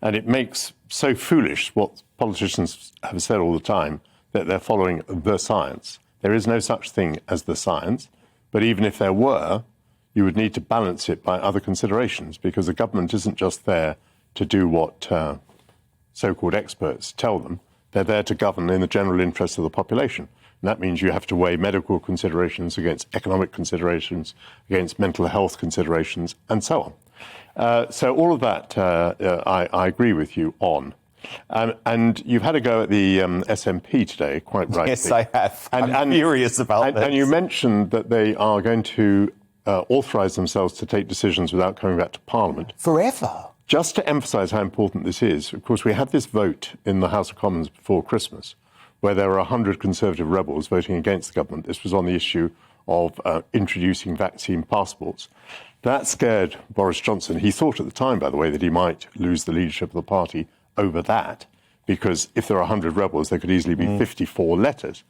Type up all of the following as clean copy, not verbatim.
And it makes so foolish what politicians have said all the time, that they're following the science. There is no such thing as the science, but even if there were, you would need to balance it by other considerations, because the government isn't just there to do what so-called experts tell them. They're there to govern in the general interest of the population. And that means you have to weigh medical considerations against economic considerations, against mental health considerations, and so on. So all of that I agree with you on. And you've had a go at the SNP today, quite rightly. Yes, I have. I'm furious about this. And you mentioned that they are going to authorise themselves to take decisions without coming back to Parliament. Forever. Just to emphasise how important this is, of course, we had this vote in the House of Commons before Christmas, where there were 100 Conservative rebels voting against the government. This was on the issue of introducing vaccine passports. That scared Boris Johnson. He thought at the time, by the way, that he might lose the leadership of the party over that, because if there are 100 rebels, there could easily be 54 letters.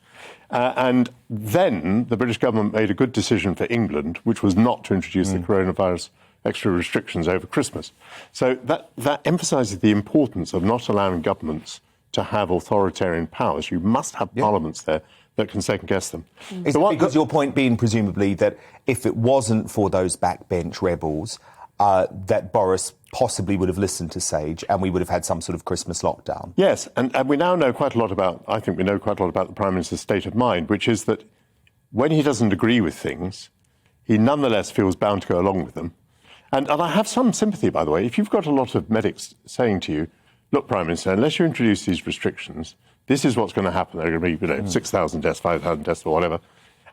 And then the British government made a good decision for England, which was not to introduce the coronavirus extra restrictions over Christmas. So that emphasises the importance of not allowing governments to have authoritarian powers. You must have parliaments there that can second-guess them. Is it because your point being, presumably, that if it wasn't for those backbench rebels, that Boris possibly would have listened to Sage and we would have had some sort of Christmas lockdown? Yes, and we now know quite a lot about, I think we know quite a lot about the Prime Minister's state of mind, which is that when he doesn't agree with things, he nonetheless feels bound to go along with them. And I have some sympathy, by the way. If you've got a lot of medics saying to you, look, Prime Minister, unless you introduce these restrictions, this is what's going to happen. There are going to be 6,000 deaths, 5,000 deaths, or whatever.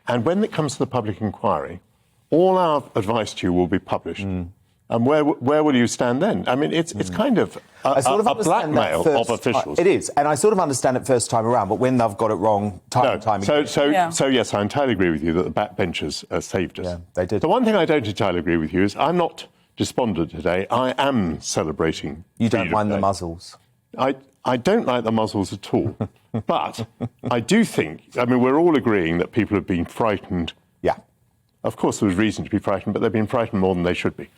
And when it comes to the public inquiry, all our advice to you will be published. And where will you stand then? I mean, it's kind of a blackmail of officials. It is, and I sort of understand it first time around, but when they've got it wrong time and time again. So yes, I entirely agree with you that the backbenchers saved us. Yeah, they did. The one thing I don't entirely agree with you is I'm not despondent today. I am celebrating. You don't mind the muzzles? I don't like the muzzles at all. But I do think, I mean, we're all agreeing that people have been frightened. Yeah. Of course, there was reason to be frightened, but they've been frightened more than they should be.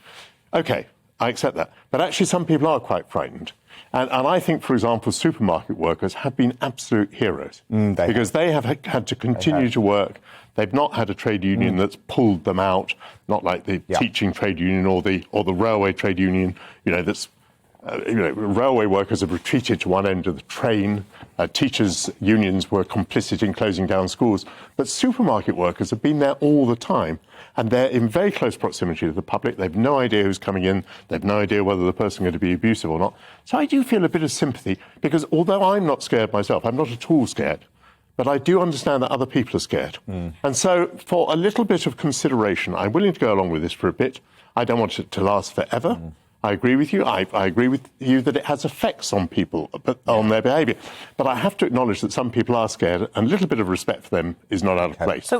OK, I accept that. But actually, some people are quite frightened. And I think, for example, supermarket workers have been absolute heroes because they have had to continue to work. They've not had a trade union that's pulled them out, not like the teaching trade union or the railway trade union, that's... railway workers have retreated to one end of the train. Teachers' unions were complicit in closing down schools. But supermarket workers have been there all the time. And they're in very close proximity to the public. They've no idea who's coming in. They've no idea whether the person's going to be abusive or not. So I do feel a bit of sympathy because although I'm not scared myself, I'm not at all scared. But I do understand that other people are scared. And so for a little bit of consideration, I'm willing to go along with this for a bit. I don't want it to last forever. I agree with you. I agree with you that it has effects on people, on their behaviour. But I have to acknowledge that some people are scared, and a little bit of respect for them is not out of place.